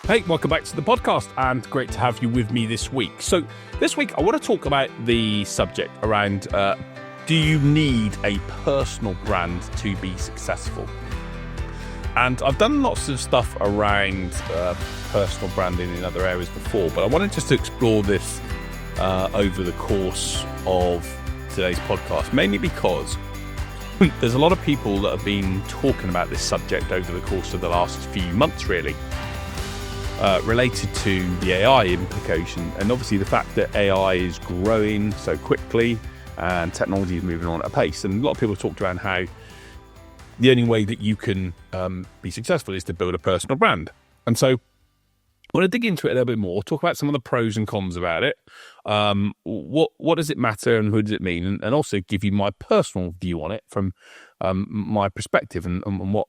Hey, welcome back to the podcast, and great to have you with me this week. So this week, I want to talk about the subject around, do you need a personal brand to be successful? And I've done lots of stuff around personal branding in other areas before, but I wanted just to explore this over the course of today's podcast, mainly because there's a lot of people that have been talking about this subject over the course of the last few months, really. Related to the AI implication, and obviously the fact that AI is growing so quickly and technology is moving on at a pace. And a lot of people have talked around how the only way that you can be successful is to build a personal brand. And so I want to dig into it a little bit more, talk about some of the pros and cons about it. What does it matter and who does it mean? And also give you my personal view on it from my perspective and what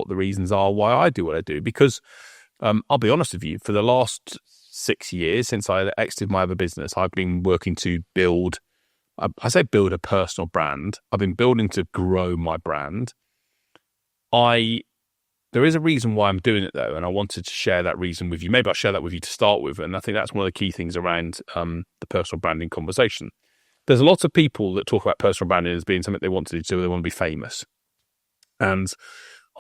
the reasons are why I do what I do. Because I'll be honest with you, for the last 6 years since I exited my other business, I've been working to build a personal brand. I've been building to grow my brand. There is a reason why I'm doing it though, and I wanted to share that reason with you. Maybe I'll share that with you to start with, and I think that's one of the key things around the personal branding conversation. There's a lot of people that talk about personal branding as being something they want to do, they want to be famous. And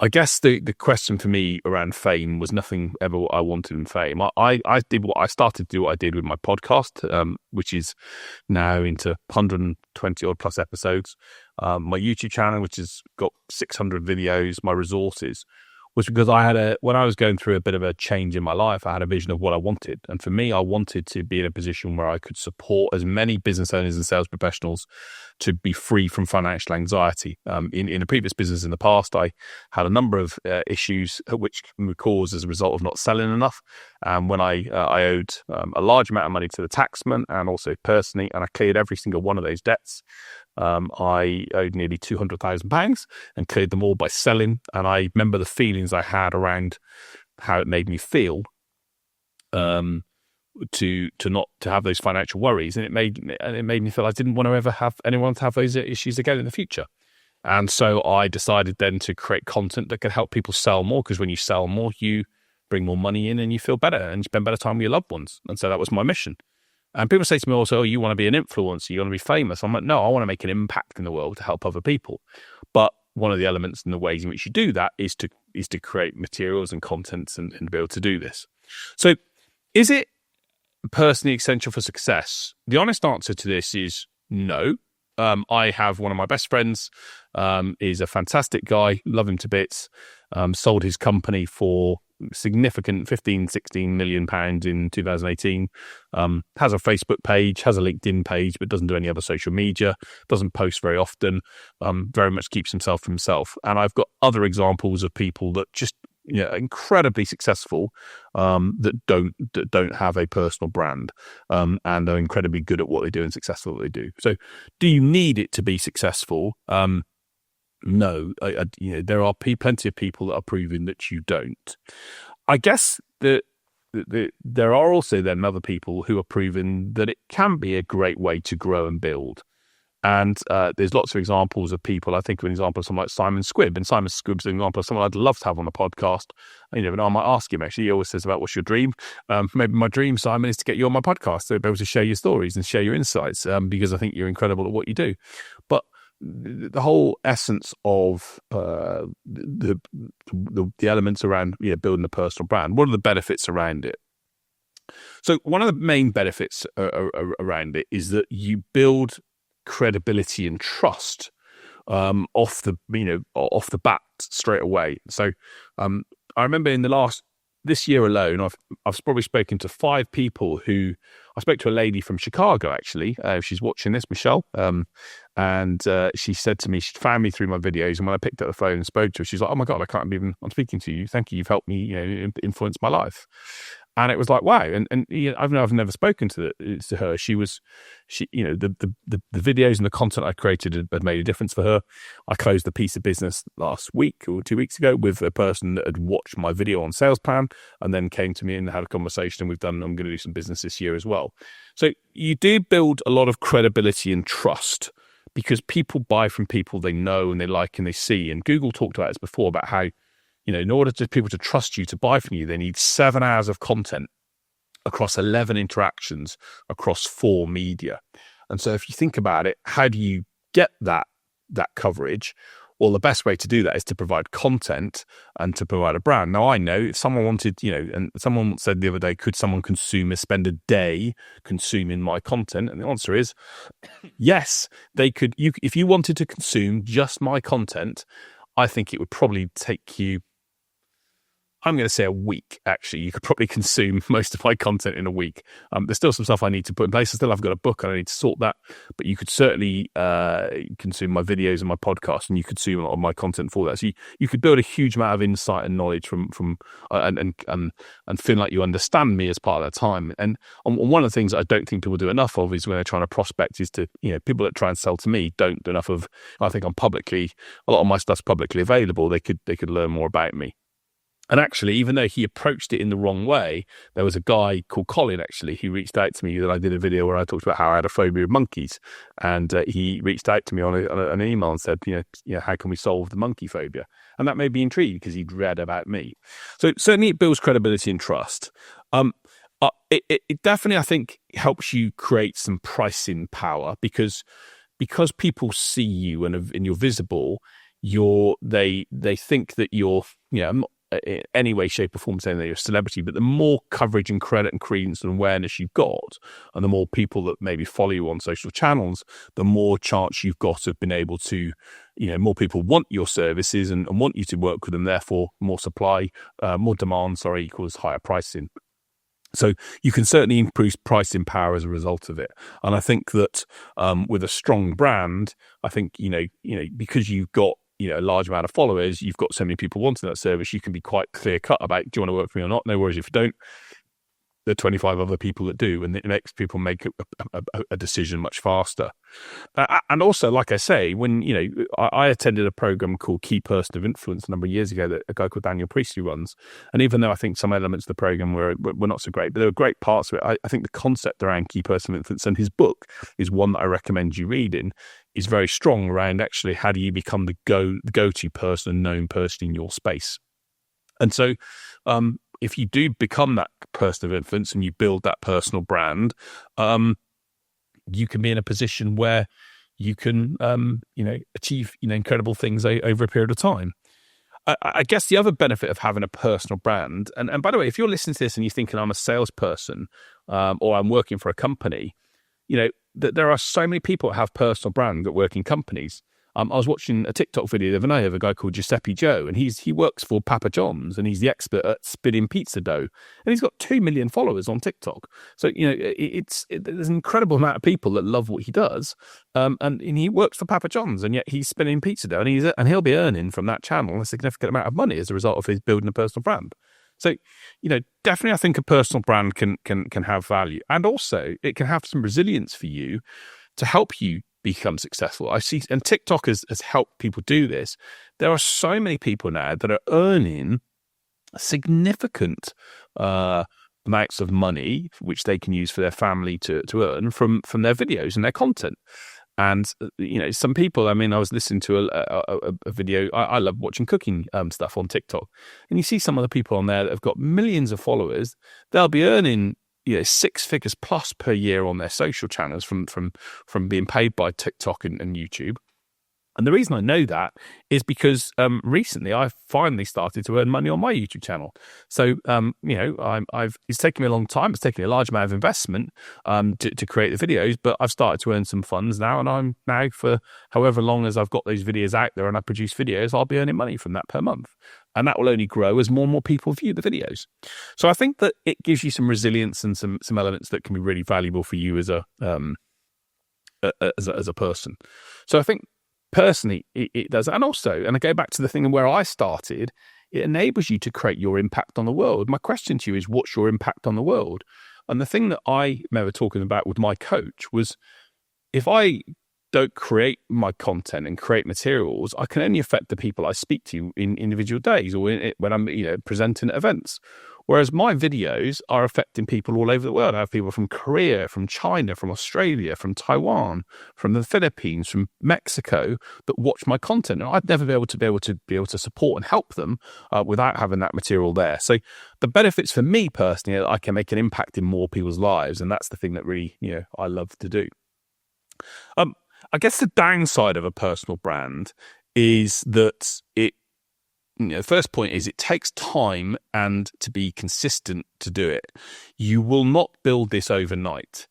I guess the question for me around fame was nothing ever what I wanted in fame. I started to do what I did with my podcast, which is now into 120 odd plus episodes. My YouTube channel, which has got 600 videos, my resources, was because when I was going through a bit of a change in my life, I had a vision of what I wanted. And for me, I wanted to be in a position where I could support as many business owners and sales professionals to be free from financial anxiety. In a previous business in the past, I had a number of issues which were caused as a result of not selling enough. And when I owed a large amount of money to the taxman and also personally, and I cleared every single one of those debts. I owed nearly £200,000 and cleared them all by selling. And I remember the feelings I had around how it made me feel to have those financial worries, and it made me feel I didn't want to ever have anyone to have those issues again in the future. And so I decided then to create content that could help people sell more, because when you sell more, you bring more money in and you feel better and spend better time with your loved ones. And so that was my mission. And people say to me also, you want to be an influencer, you want to be famous. I'm like, no, I want to make an impact in the world to help other people. But one of the elements and the ways in which you do that is to create materials and contents and be able to do this. So is it personally essential for success? The honest answer to this is no. I have one of my best friends, is a fantastic guy, love him to bits, sold his company for significant 15-16 million pounds in 2018, has a Facebook page, has a LinkedIn page, but doesn't do any other social media, doesn't post very often, very much keeps himself for himself. And I've got other examples of people that just incredibly successful, that don't have a personal brand, and are incredibly good at what they do and successful at what they do. So do you need it to be successful? No, there are plenty of people that are proving that you don't. I guess that there are also then other people who are proving that it can be a great way to grow and build. And there's lots of examples of people. I think of an example of someone like Simon Squibb. And Simon Squibb's an example of someone I'd love to have on the podcast. I might ask him, actually. He always says about, what's your dream? Maybe my dream, Simon, is to get you on my podcast, so be able to share your stories and share your insights, because I think you're incredible at what you do. But the whole essence of the elements around building a personal brand, what are the benefits around it? So one of the main benefits around it is that you build credibility and trust off the bat straight away. So I remember this year alone, I've probably spoken to 5 people who. I spoke to a lady from Chicago, actually. She's watching this, Michelle. And she said to me, she found me through my videos. And when I picked up the phone and spoke to her, she's like, oh my God, I'm speaking to you. Thank you. You've helped me, influence my life. And it was like, wow. And I've never spoken to her. The videos and the content I created had made a difference for her. I closed a piece of business last week or 2 weeks ago with a person that had watched my video on sales plan and then came to me and had a conversation. And I'm going to do some business this year as well. So you do build a lot of credibility and trust, because people buy from people they know and they like and they see. And Google talked about this before, about how in order for people to trust you, to buy from you, they need 7 hours of content across 11 interactions across 4 media. And so if you think about it, how do you get that coverage? Well, the best way to do that is to provide content and to provide a brand. Now, I know if someone wanted, and someone said the other day, could someone spend a day consuming my content? And the answer is yes, they could. If you wanted to consume just my content, I think it would probably take you, I'm going to say a week, actually. You could probably consume most of my content in a week. There's still some stuff I need to put in place. I still have got a book and I need to sort that. But you could certainly consume my videos and my podcast, and you could consume a lot of my content for that. So you could build a huge amount of insight and knowledge from and feel like you understand me as part of that time. And one of the things that I don't think people do enough of is when they're trying to prospect is to, people that try and sell to me don't do enough of, I think a lot of my stuff's publicly available. They could learn more about me. And actually, even though he approached it in the wrong way, there was a guy called Colin, actually, who reached out to me. That I did a video where I talked about how I had a phobia of monkeys. And he reached out to me on an email and said, how can we solve the monkey phobia? And that made me intrigued because he'd read about me. So certainly it builds credibility and trust. It definitely, I think, helps you create some pricing power because people see you and you're visible, they think that you're, in any way, shape or form saying that you're a celebrity, but the more coverage and credit and credence and awareness you've got, and the more people that maybe follow you on social channels, the more chance you've got of being able to, more people want your services and want you to work with them, therefore more demand, equals higher pricing. So you can certainly increase pricing power as a result of it. And I think that with a strong brand, I think, because you've got a large amount of followers, you've got so many people wanting that service, you can be quite clear cut about, do you want to work for me or not? No worries if you don't. There are 25 other people that do, and it makes people make a decision much faster. And also, like I say, when, I attended a program called Key Person of Influence a number of years ago that a guy called Daniel Priestley runs. And even though I think some elements of the program were not so great, but there were great parts of it, I think the concept around Key Person of Influence, and his book is one that I recommend you reading, is very strong around actually how do you become the go-to person, known person in your space. And so, if you do become that person of influence and you build that personal brand, you can be in a position where you can, achieve, incredible things over a period of time. I guess the other benefit of having a personal brand, and by the way, if you're listening to this and you're thinking I'm a salesperson or I'm working for a company, there are so many people that have personal brand that work in companies. I was watching a TikTok video the other night of a guy called Giuseppe Joe, and he works for Papa John's, and he's the expert at spinning pizza dough, and he's got 2 million followers on TikTok. So there's an incredible amount of people that love what he does, and he works for Papa John's, and yet he's spinning pizza dough, and he'll be earning from that channel a significant amount of money as a result of his building a personal brand. So, definitely I think a personal brand can have value, and also it can have some resilience for you to help you become successful. I see, and TikTok has helped people do this. There are so many people now that are earning significant amounts of money, which they can use for their family to earn from their videos and their content. And, some people, I was listening to a video. I love watching cooking stuff on TikTok. And you see some of the people on there that have got millions of followers. They'll be earning 6 figures plus per year on their social channels from being paid by TikTok and YouTube. And the reason I know that is because recently I finally started to earn money on my YouTube channel. So, it's taken me a long time. It's taken me a large amount of investment to create the videos, but I've started to earn some funds now. And I'm now, for however long as I've got those videos out there and I produce videos, I'll be earning money from that per month. And that will only grow as more and more people view the videos. So I think that it gives you some resilience and some elements that can be really valuable for you as a person. So I think, personally, it does. And also, and I go back to the thing where I started, it enables you to create your impact on the world. My question to you is, what's your impact on the world? And the thing that I remember talking about with my coach was, if I don't create my content and create materials, I can only affect the people I speak to in individual days or when I'm presenting at events. Whereas my videos are affecting people all over the world. I have people from Korea, from China, from Australia, from Taiwan, from the Philippines, from Mexico that watch my content, and I'd never be able to support and help them without having that material there. So the benefits for me personally are that I can make an impact in more people's lives, and that's the thing that really I love to do. I guess the downside of a personal brand is that the first point is it takes time and to be consistent to do it. You will not build this overnight.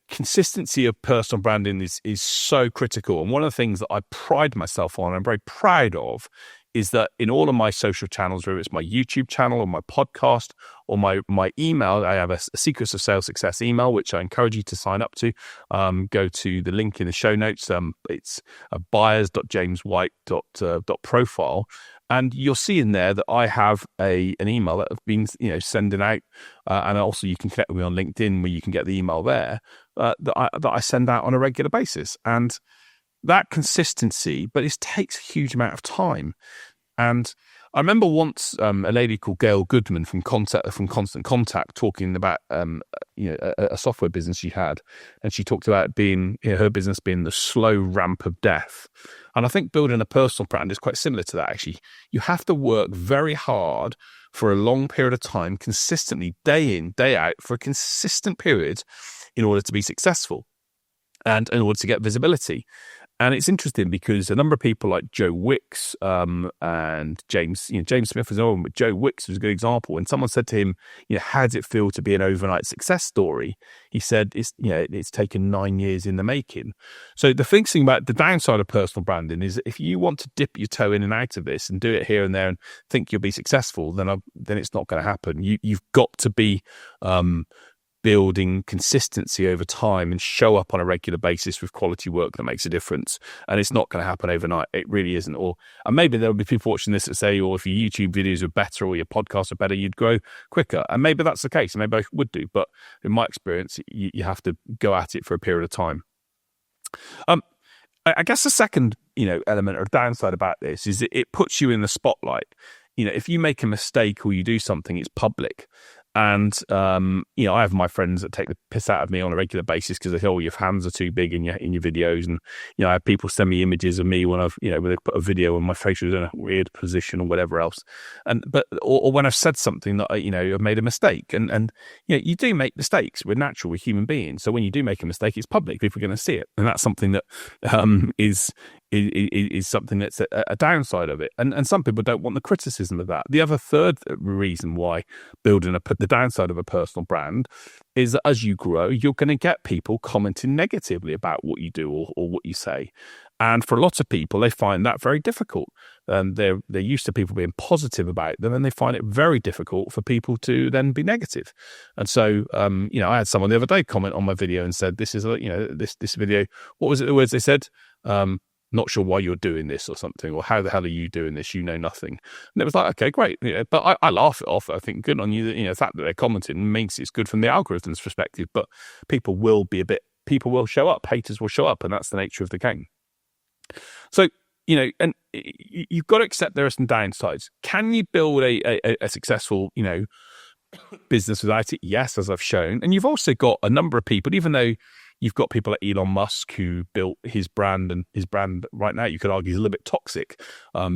Consistency of personal branding is so critical. And one of the things that I pride myself on, I'm very proud of, is that in all of my social channels, whether it's my YouTube channel or my podcast or my email, I have a Secrets of Sales Success email, which I encourage you to sign up to. Go to the link in the show notes. It's buyers.jameswhite.profile. And you'll see in there that I have an email that I've been sending out. And also you can connect with me on LinkedIn where you can get the email there that I send out on a regular basis. And that consistency, but it takes a huge amount of time. And I remember once a lady called Gail Goodman from Constant Contact talking about a software business she had, and she talked about being her business being the slow ramp of death. And I think building a personal brand is quite similar to that. Actually, you have to work very hard for a long period of time, consistently, day in, day out, for a consistent period, in order to be successful and in order to get visibility. And it's interesting because a number of people like Joe Wicks and James Smith was on, but Joe Wicks was a good example. When someone said to him, how does it feel to be an overnight success story? He said, it's taken 9 years in the making. So the thing about the downside of personal branding is that if you want to dip your toe in and out of this and do it here and there and think you'll be successful, then it's not going to happen. You've got to be building consistency over time and show up on a regular basis with quality work that makes a difference. And it's not going to happen overnight. It really isn't. And maybe there'll be people watching this that say, or if your YouTube videos are better or your podcasts are better, you'd grow quicker. And maybe that's the case. And maybe I would do. But in my experience, you have to go at it for a period of time. I guess the second, element or downside about this is it puts you in the spotlight. If you make a mistake or you do something, it's public. And, I have my friends that take the piss out of me on a regular basis because they say, your hands are too big in your videos. And, I have people send me images of me when when they put a video and my face was in a weird position or whatever else. Or when I've said something that, I've made a mistake. And you do make mistakes. We're natural, we're human beings. So when you do make a mistake, it's public. People are going to see it. And that's something that is something that's a downside of it. And some people don't want the criticism of that. The other third reason why building the downside of a personal brand is that as you grow, you're going to get people commenting negatively about what you do or what you say. And for a lot of people, they find that very difficult. They're used to people being positive about them, and they find it very difficult for people to then be negative. And so, I had someone the other day comment on my video and said, "This is this video. What was it? The words they said? Not sure why you're doing this or something, or how the hell are you doing this? You know nothing." And it was like, okay, great. But I laugh it off. I think good on you. The fact that they're commenting means it's good from the algorithm's perspective, but people will show up. Haters will show up, and that's the nature of the game. So, and you've got to accept there are some downsides. Can you build a successful, business without it? Yes, as I've shown. And you've also got a number of people, even though you've got people like Elon Musk who built his brand, and his brand right now, you could argue, is a little bit toxic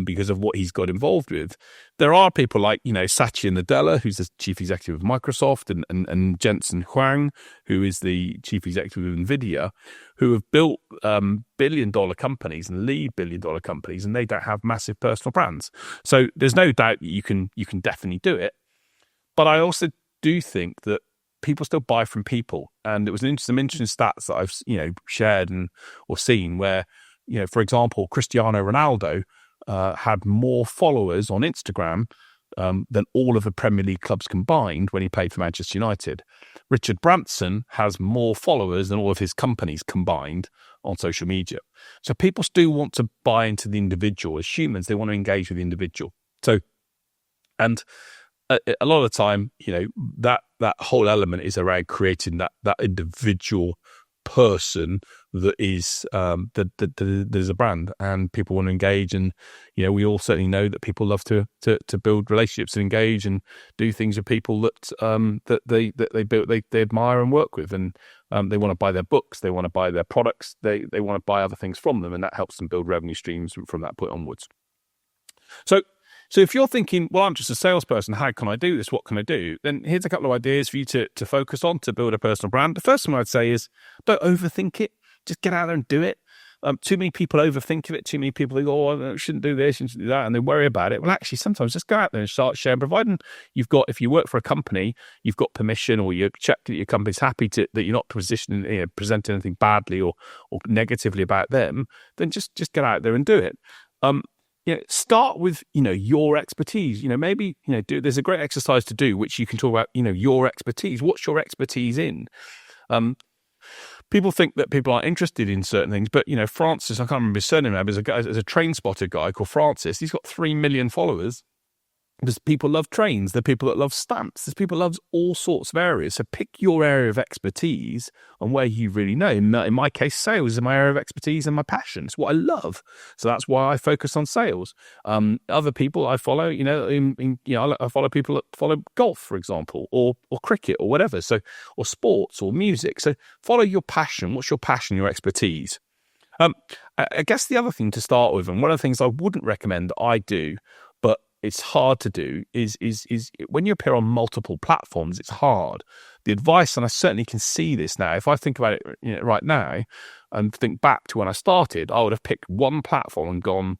because of what he's got involved with. There are people like, Satya Nadella, who's the chief executive of Microsoft, and Jensen Huang, who is the chief executive of NVIDIA, who have built billion-dollar companies and lead billion-dollar companies, and they don't have massive personal brands. So there's no doubt that you can definitely do it. But I also do think that people still buy from people. And it was some interesting stats that I've, shared or seen where, for example, Cristiano Ronaldo had more followers on Instagram than all of the Premier League clubs combined when he played for Manchester United. Richard Branson has more followers than all of his companies combined on social media. So people still want to buy into the individual. As humans, they want to engage with the individual. So, and a lot of the time, that whole element is around creating that individual person that is there's a brand and people want to engage. And we all certainly know that people love to build relationships and engage and do things with people that they admire and work with, and they want to buy their books, they want to buy their products, they want to buy other things from them, and that helps them build revenue streams from that point onwards. So if you're thinking, well, I'm just a salesperson, how can I do this? What can I do? Then here's a couple of ideas for you to focus on to build a personal brand. The first one I'd say is don't overthink it. Just get out there and do it. Too many people overthink of it. Too many people think, oh, I shouldn't do this, shouldn't do that, and they worry about it. Well, actually, sometimes just go out there and start sharing. Providing if you work for a company, you've got permission, or you check that your company's happy that you're not presenting anything badly or negatively about them, then just get out there and do it. Start with, your expertise. Maybe, there's a great exercise to do, which you can talk about, your expertise. What's your expertise in? People think that people aren't interested in certain things, but, Francis, I can't remember his surname now, but there's a train spotter guy called Francis. He's got 3 million followers. There's people love trains. There are people that love stamps. There's people that love all sorts of areas. So pick your area of expertise and where you really know. In my case, sales is my area of expertise and my passion. It's what I love. So that's why I focus on sales. Other people I follow, I follow people that follow golf, for example, or cricket or whatever. So, or sports or music. So follow your passion. What's your passion, your expertise? I guess the other thing to start with, and one of the things I wouldn't recommend that I do, but it's hard to do, is when you appear on multiple platforms, it's hard. The advice, and I certainly can see this now, if I think about it right now and think back to when I started, I would have picked one platform and gone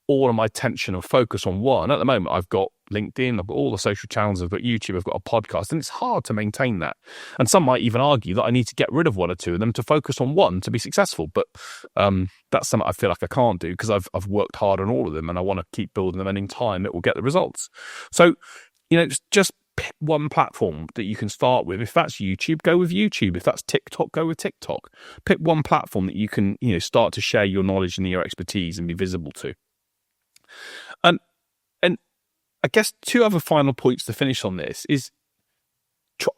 all of my attention and focus on one. At the moment, I've got LinkedIn, I've got all the social channels, I've got YouTube, I've got a podcast, and it's hard to maintain that. And some might even argue that I need to get rid of one or two of them to focus on one to be successful. But that's something I feel like I can't do because I've worked hard on all of them and I want to keep building them, and in time it will get the results. So, just pick one platform that you can start with. If that's YouTube, go with YouTube. If that's TikTok, go with TikTok. Pick one platform that you can, start to share your knowledge and your expertise and be visible to. And I guess 2 other final points to finish on this is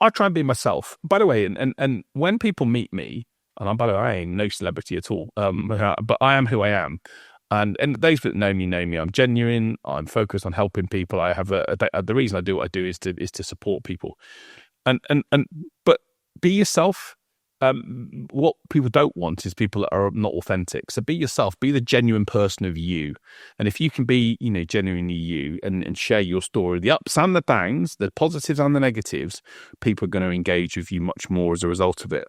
I try and be myself. By the way, and when people meet me, and by the way, I ain't no celebrity at all, but I am who I am. And those that know me, I'm genuine. I'm focused on helping people. I have the reason I do what I do is to support people. But be yourself. What people don't want is people that are not authentic. So be yourself, be the genuine person of you. And if you can be, genuinely you and share your story, the ups and the downs, the positives and the negatives, people are going to engage with you much more as a result of it.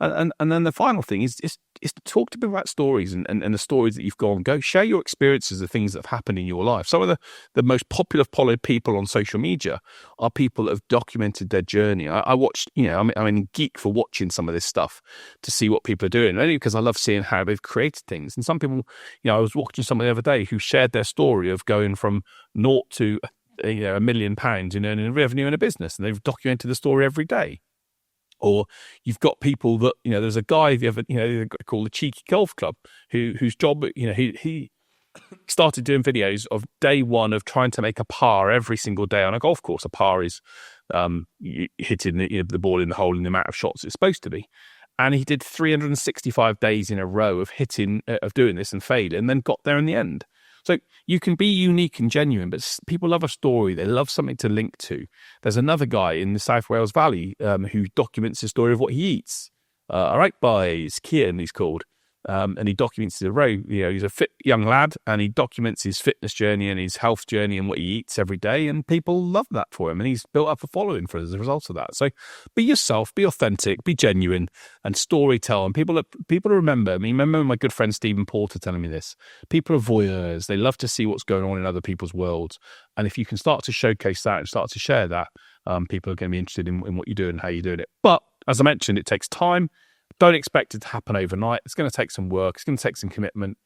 And then the final thing is to talk to people about stories and the stories that you've gone. Go share your experiences of things that have happened in your life. Some of the most popular people on social media are people that have documented their journey. I watched, I'm a geek for watching some of this stuff to see what people are doing, only because I love seeing how they've created things. And some people, I was watching someone the other day who shared their story of going from 0 to £1 million in earning revenue in a business, and they've documented the story every day. Or you've got people that, there's a guy called the Cheeky Golf Club whose job, he started doing videos of day one of trying to make a par every single day on a golf course. A par is hitting the ball in the hole in the amount of shots it's supposed to be. And he did 365 days in a row of doing this and failing, and then got there in the end. So you can be unique and genuine, but people love a story. They love something to link to. There's another guy in the South Wales Valley who documents the story of what he eats. All right, boys, Kian, he's called. And he documents he's a fit young lad, and he documents his fitness journey and his health journey and what he eats every day, and people love that for him, and he's built up a following as a result of that. So be yourself, be authentic, be genuine, and storytell. And people remember. I mean, remember my good friend Stephen Porter telling me this. People are voyeurs. They love to see what's going on in other people's worlds, and if you can start to showcase that and start to share that, people are going to be interested in what you do and how you're doing it. But as I mentioned, it takes time. Don't expect it to happen overnight. It's going to take some work. It's going to take some commitment.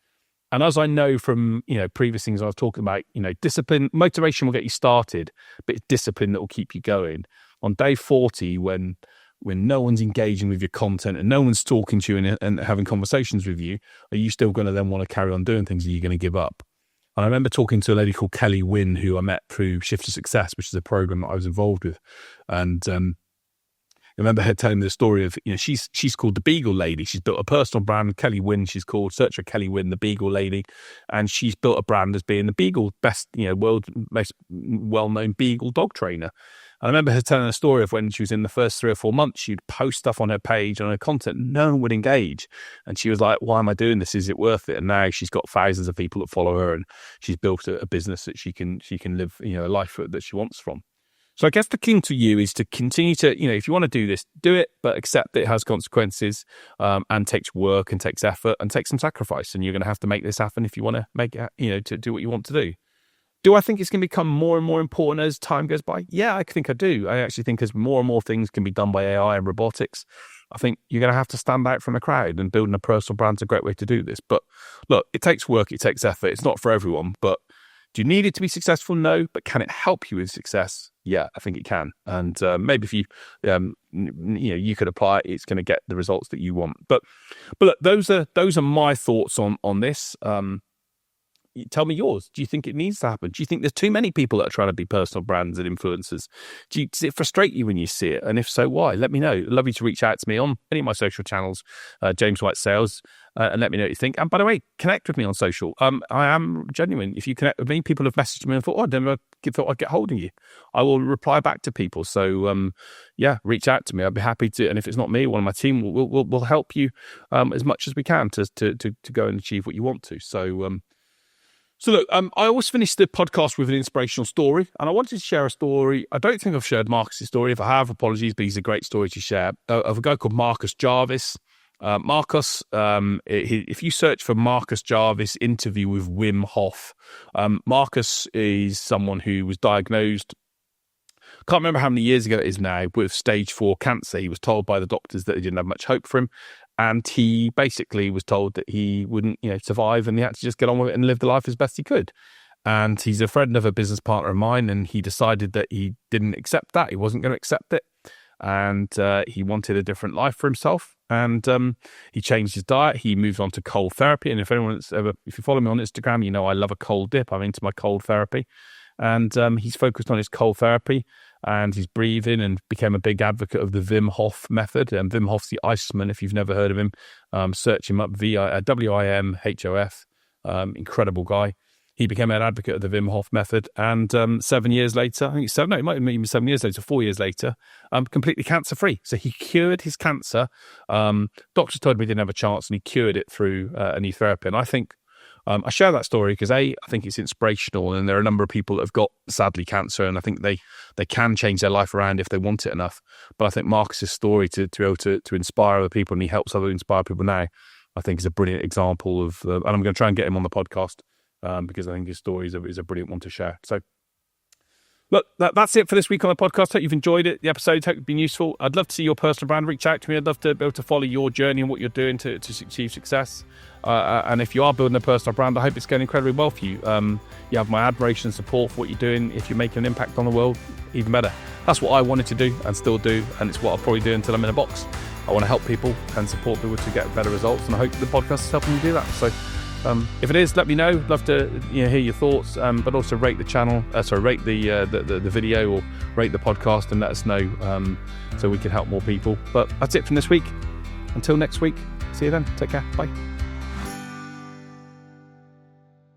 And as I know from, previous things I was talking about, discipline, motivation will get you started, but it's discipline that will keep you going. On day 40, when no one's engaging with your content and no one's talking to you and having conversations with you, are you still going to then want to carry on doing things, or are you going to give up? And I remember talking to a lady called Kelly Wynn, who I met through Shift to Success, which is a program that I was involved with. And remember her telling me the story of, she's called the Beagle Lady. She's built a personal brand, Kelly Wynn, she's called. Search for Kelly Wynn, the Beagle Lady. And she's built a brand as being the Beagle best, world's most well-known Beagle dog trainer. I remember her telling a story of when she was in the first 3 or 4 months, she'd post stuff on her page, on her content, no one would engage. And she was like, why am I doing this? Is it worth it? And now she's got thousands of people that follow her, and she's built a business that she can live, a life that she wants from. So I guess the key to you is to continue to, if you want to do this, do it, but accept that it has consequences, and takes work and takes effort and takes some sacrifice. And you're going to have to make this happen if you want to make it, to do what you want to do. Do I think it's going to become more and more important as time goes by? Yeah, I think I do. I actually think as more and more things can be done by AI and robotics, I think you're going to have to stand out from the crowd, and building a personal brand is a great way to do this. But look, it takes work, it takes effort. It's not for everyone, but do you need it to be successful? No. But can it help you with success? Yeah, I think it can. And maybe if you, you could apply it, it's going to get the results that you want. But look, those are my thoughts on this. Tell me yours. Do you think it needs to happen? Do you think there's too many people that are trying to be personal brands and influencers? Does it frustrate you when you see it? And if so, why? Let me know. I'd love you to reach out to me on any of my social channels, James White Sales, and let me know what you think. And by the way, connect with me on social. I am genuine. If you connect with me, people have messaged me and thought, I never thought I'd get hold of you. I will reply back to people. So, reach out to me. I'd be happy to. And if it's not me, one of my team will help you as much as we can to go and achieve what you want to. So look, I always finish the podcast with an inspirational story, and I wanted to share a story. I don't think I've shared Marcus's story. If I have, apologies, but he's a great story to share, of a guy called Marcus Jarvis. Marcus, if you search for Marcus Jarvis interview with Wim Hof, Marcus is someone who was diagnosed, can't remember how many years ago it is now, with stage 4 cancer. He was told by the doctors that they didn't have much hope for him. And he basically was told that he wouldn't, survive, and he had to just get on with it and live the life as best he could. And he's a friend of a business partner of mine, and he decided that he didn't accept that. He wasn't going to accept it. And he wanted a different life for himself. And he changed his diet. He moved on to cold therapy. And if you follow me on Instagram, I love a cold dip. I'm into my cold therapy. And he's focused on his cold therapy and his breathing, and became a big advocate of the Wim Hof method. And Wim Hof's the Iceman, if you've never heard of him. Search him up, WIMHOF. Incredible guy. He became an advocate of the Wim Hof method. And 7 years later, it might have been 7 years later, 4 years later, completely cancer-free. So he cured his cancer. Doctors told him he didn't have a chance, and he cured it through a new therapy. And I think, I share that story because I think it's inspirational, and there are a number of people that have got, sadly, cancer, and I think they can change their life around if they want it enough. But I think Marcus's story to be able to inspire other people, and he helps other inspire people now, I think is a brilliant example of, and I'm going to try and get him on the podcast because I think his story is a brilliant one to share. So look, that's it for this week on the podcast. Hope you've enjoyed it. The episode, hope it's been useful. I'd love to see your personal brand. Reach out to me. I'd love to be able to follow your journey and what you're doing to achieve success. And if you are building a personal brand, I hope it's going incredibly well for you. You have my admiration and support for what you're doing. If you're making an impact on the world, even better. That's what I wanted to do and still do, and it's what I'll probably do until I'm in a box. I want to help people and support people to get better results, and I hope the podcast is helping you do that. So if it is, let me know. Love to hear your thoughts, but also rate the channel. Rate the video, or rate the podcast, and let us know so we can help more people. But that's it from this week. Until next week, see you then. Take care. Bye.